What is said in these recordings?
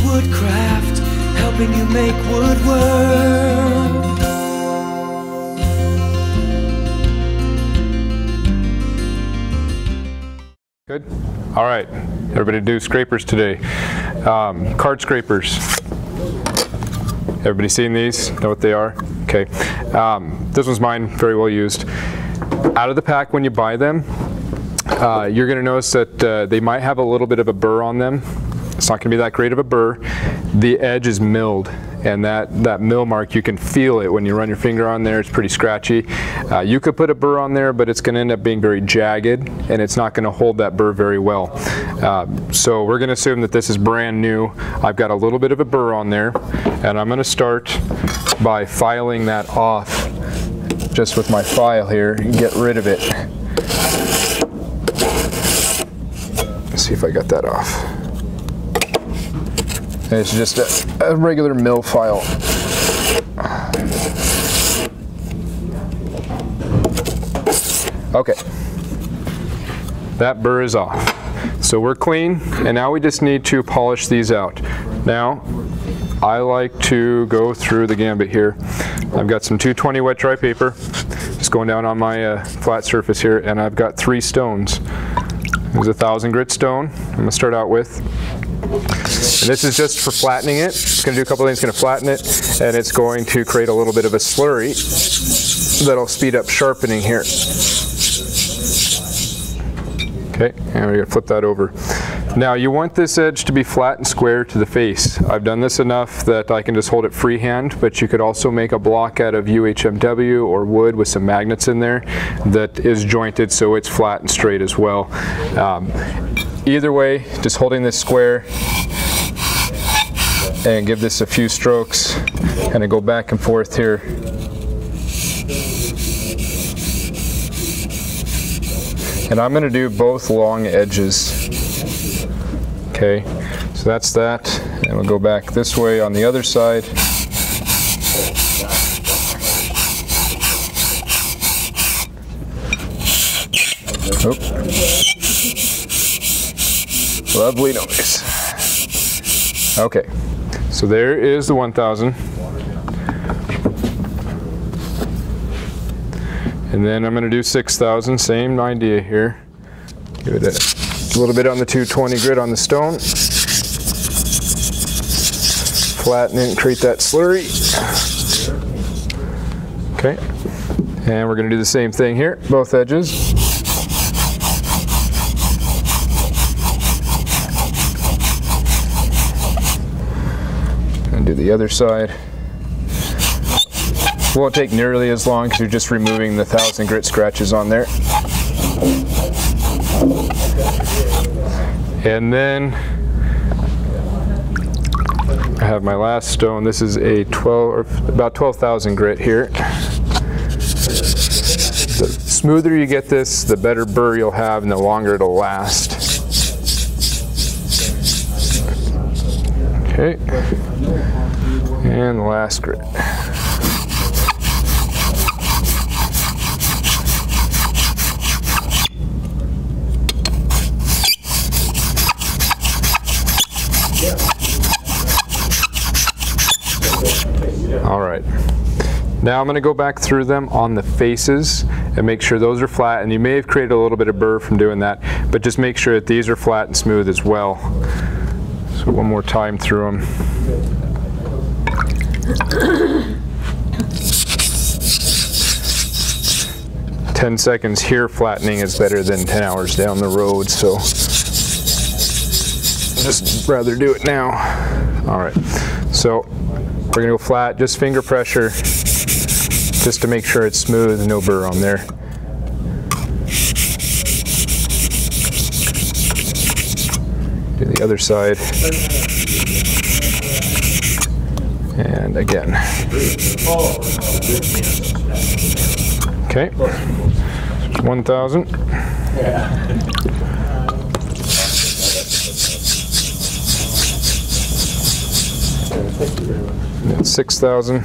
woodcraft, helping you make woodwork. Good. All right, everybody do scrapers today. Card scrapers. Everybody seen these? Know what they are? Okay. This one's mine, very well used. Out of the pack when you buy them, you're going to notice that they might have a little bit of a burr on them. It's not going to be that great of a burr. The edge is milled, and that mill mark, you can feel it when you run your finger on there. It's pretty scratchy. You could put a burr on there, but it's going to end up being very jagged, and it's not going to hold that burr very well. So we're going to assume that this is brand new. I've got a little bit of a burr on there, and I'm going to start by filing that off just with my file here and get rid of it. Let's see if I got that off. And it's just a regular mill file. Okay, that burr is off. So we're clean, and now we just need to polish these out. Now, I like to go through the gambit here. I've got some 220 wet dry paper, just going down on my flat surface here, and I've got 3 stones. There's a 1,000 grit stone I'm going to start out with. And this is just for flattening it. It's going to do a couple things. It's going to flatten it, and it's going to create a little bit of a slurry that'll speed up sharpening here. Okay, and we're going to flip that over. Now you want this edge to be flat and square to the face. I've done this enough that I can just hold it freehand, but you could also make a block out of UHMW or wood with some magnets in there that is jointed so it's flat and straight as well. Either way, just holding this square and give this a few strokes, kind of go back and forth here. And I'm going to do both long edges. Okay, so that's that, and we'll go back this way on the other side. Oh. Lovely noise. Okay, so there is the 1,000. And then I'm going to do 6,000, same idea here. Give it a little bit on the 220 grit on the stone. Flatten it and create that slurry. Okay, and we're going to do the same thing here, both edges. And do the other side. Won't take nearly as long because you're just removing the 1,000 grit scratches on there. And then I have my last stone. This is a about 12,000 grit here. The smoother you get this, the better burr you'll have and the longer it'll last. Okay, and the last grit. All right, now I'm going to go back through them on the faces and make sure those are flat, and you may have created a little bit of burr from doing that, but just make sure that these are flat and smooth as well. So one more time through them. "10 seconds here flattening is better than 10 hours down the road, so just rather do it now." All right, so we're going to go flat, just finger pressure, just to make sure it's smooth, no burr on there. Do the other side. And again. Okay, 1,000. And 6,000.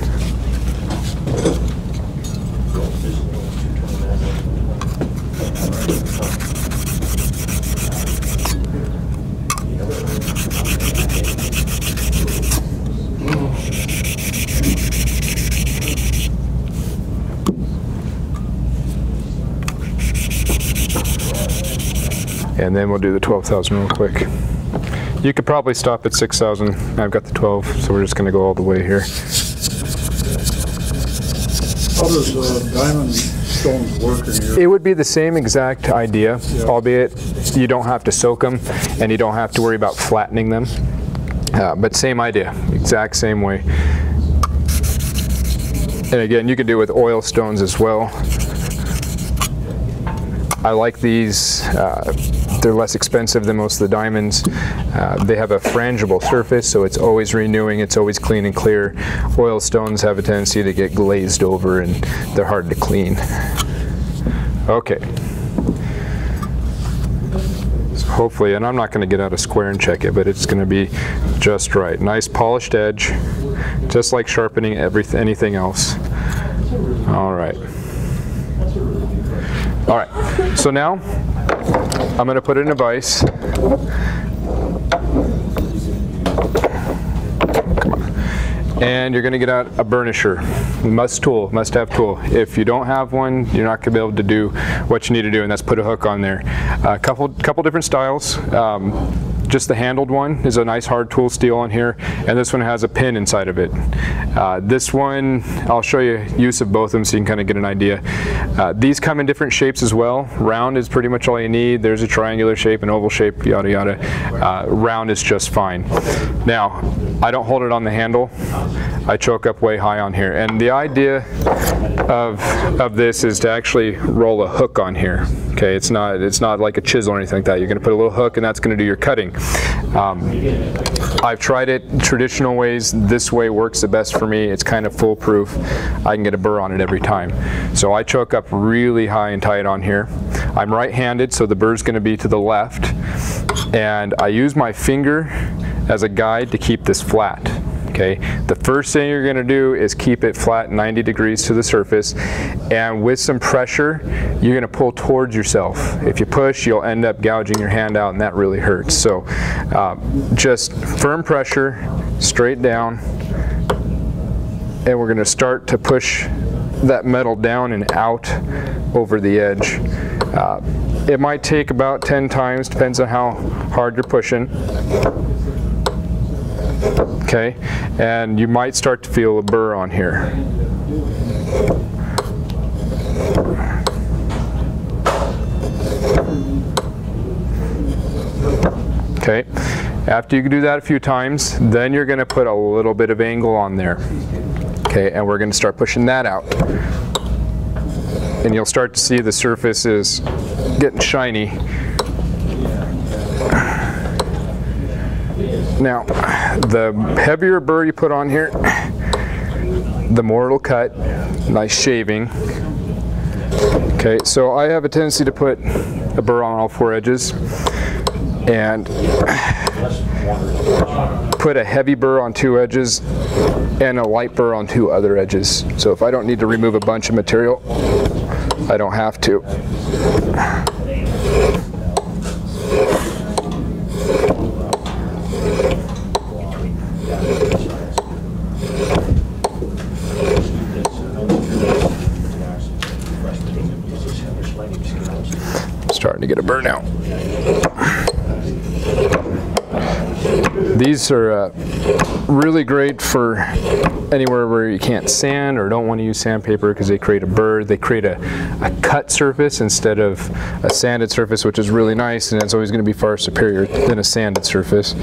and then we'll do the 12,000 real quick. You could probably stop at 6,000. I've got the 12, so we're just going to go all the way here. How does diamond stones work in your... It would be the same exact idea, albeit you don't have to soak them and you don't have to worry about flattening them. But same idea, exact same way. And again, you can do it with oil stones as well. I like these. They're less expensive than most of the diamonds. They have a frangible surface, so it's always renewing, it's always clean and clear. Oil stones have a tendency to get glazed over and they're hard to clean. Okay. So hopefully, and I'm not going to get out a square and check it, but it's going to be just right. Nice polished edge, just like sharpening anything else. All right. All right, so now I'm going to put it in a vise. Come on. And you're going to get out a burnisher. Must-have tool. If you don't have one, you're not going to be able to do what you need to do, and that's put a hook on there. A couple different styles. Just the handled one is a nice hard tool steel on here, and this one has a pin inside of it. This one, I'll show you use of both of them so you can kind of get an idea. These come in different shapes as well. Round is pretty much all you need. There's a triangular shape, an oval shape, yada yada. Round is just fine. Now, I don't hold it on the handle. I choke up way high on here, and the idea of this is to actually roll a hook on here. Okay, it's not like a chisel or anything like that. You're going to put a little hook, and that's going to do your cutting. I've tried it traditional ways. This way works the best for me. It's kind of foolproof. I can get a burr on it every time. So I choke up really high and tight on here. I'm right-handed, so the burr's going to be to the left, and I use my finger as a guide to keep this flat. Okay, the first thing you're going to do is keep it flat 90 degrees to the surface, and with some pressure you're going to pull towards yourself. If you push, you'll end up gouging your hand out, and that really hurts. So just firm pressure, straight down, and we're going to start to push that metal down and out over the edge. It might take about 10 times, depends on how hard you're pushing. Okay, and you might start to feel a burr on here. Okay, after you do that a few times, then you're going to put a little bit of angle on there. Okay, and we're going to start pushing that out. And you'll start to see the surface is getting shiny. Now, the heavier burr you put on here, the more it'll cut. Nice shaving. Okay, so I have a tendency to put a burr on all 4 edges and put a heavy burr on 2 edges and a light burr on 2 other edges. So if I don't need to remove a bunch of material, I don't have to. Starting to get a burn out. These are really great for anywhere where you can't sand or don't want to use sandpaper because they create a burr. They create a cut surface instead of a sanded surface, which is really nice, and it's always going to be far superior than a sanded surface.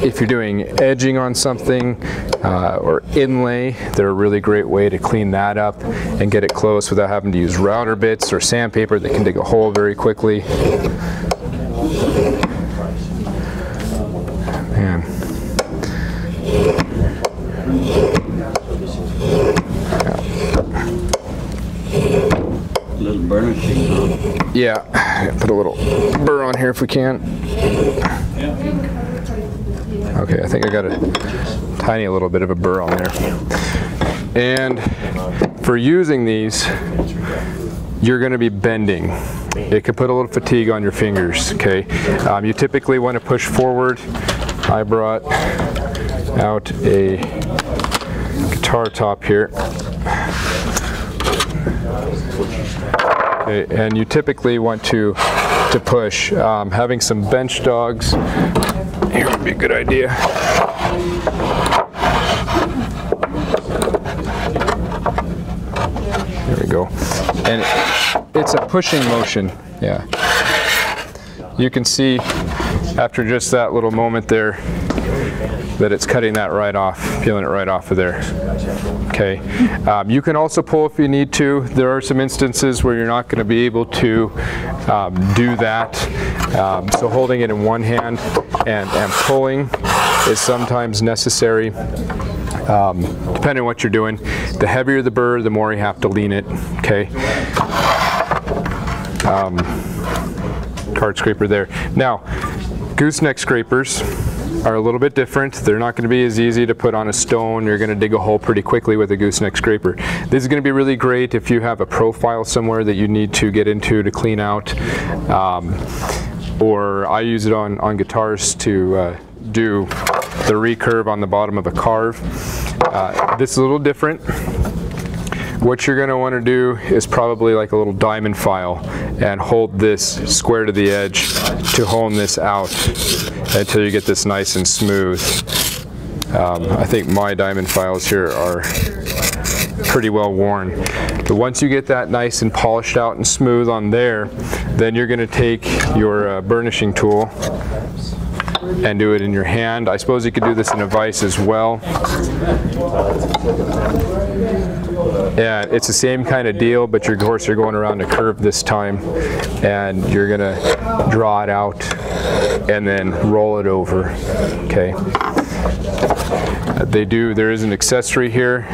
If you're doing edging on something or inlay, they're a really great way to clean that up and get it close without having to use router bits or sandpaper that can dig a hole very quickly. Man. Little burnishing. Yeah, put a little burr on here if we can. Okay, I think I got a tiny little bit of a burr on there. And for using these, you're going to be bending. It could put a little fatigue on your fingers, okay? You typically want to push forward. I brought out a guitar top here. Okay, and you typically want to to push. Having some bench dogs here would be a good idea. There we go. And it's a pushing motion. Yeah. You can see after just that little moment there that it's cutting that right off, peeling it right off of there. Okay. You can also pull if you need to. There are some instances where you're not going to be able to do that. So holding it in one hand and pulling is sometimes necessary. Depending on what you're doing. The heavier the burr, the more you have to lean it. Okay. Card scraper there. Now, gooseneck scrapers are a little bit different. They're not going to be as easy to put on a stone. You're going to dig a hole pretty quickly with a gooseneck scraper. This is going to be really great if you have a profile somewhere that you need to get into to clean out. Or I use it on guitars to do the recurve on the bottom of a carve. This is a little different. What you're going to want to do is probably like a little diamond file and hold this square to the edge to hone this out until you get this nice and smooth. I think my diamond files here are pretty well worn. But once you get that nice and polished out and smooth on there, then you're going to take your burnishing tool and do it in your hand. I suppose you could do this in a vise as well. And it's the same kind of deal, but of course you're going around a curve this time, and you're gonna draw it out and then roll it over. Okay. There is an accessory here.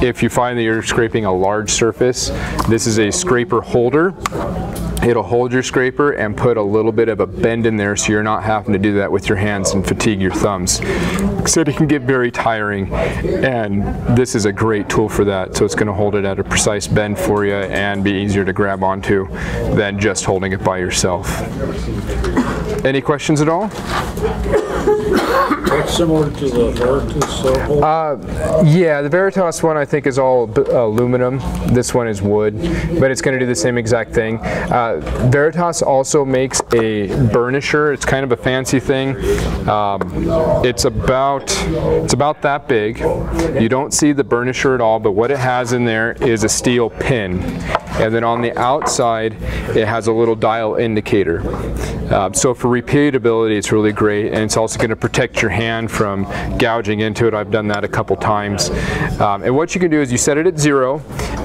If you find that you're scraping a large surface, this is a scraper holder. It'll hold your scraper and put a little bit of a bend in there so you're not having to do that with your hands and fatigue your thumbs. So it can get very tiring, and this is a great tool for that. So it's going to hold it at a precise bend for you and be easier to grab onto than just holding it by yourself. Any questions at all? That's similar to the Veritas holder? Yeah, the Veritas one I think is all aluminum. This one is wood, but it's going to do the same exact thing. Veritas also makes a burnisher. It's kind of a fancy thing. It's about that big. You don't see the burnisher at all, but what it has in there is a steel pin. And then on the outside, it has a little dial indicator. So for repeatability, it's really great, and it's also going to protect your hand from gouging into it. I've done that a couple times. And what you can do is you set it at 0,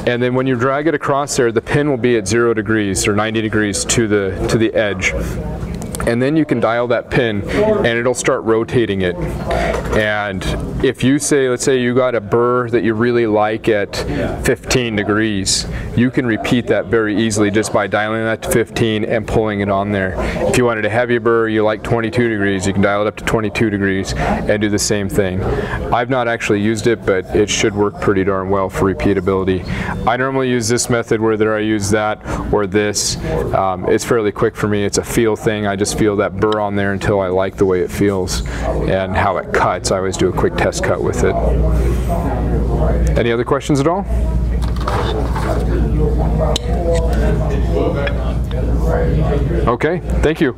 and then when you drag it across there, the pin will be at 0 degrees or 90 degrees to the edge. And then you can dial that pin and it'll start rotating it. And if you say, let's say you got a burr that you really like at 15 degrees, you can repeat that very easily just by dialing that to 15 and pulling it on there. If you wanted a heavy burr, you like 22 degrees, you can dial it up to 22 degrees and do the same thing. I've not actually used it, but it should work pretty darn well for repeatability. I normally use this method, whether I use that or this. It's fairly quick for me. It's a feel thing. I just feel that burr on there until I like the way it feels and how it cuts. I always do a quick test cut with it. Any other questions at all? Okay, thank you.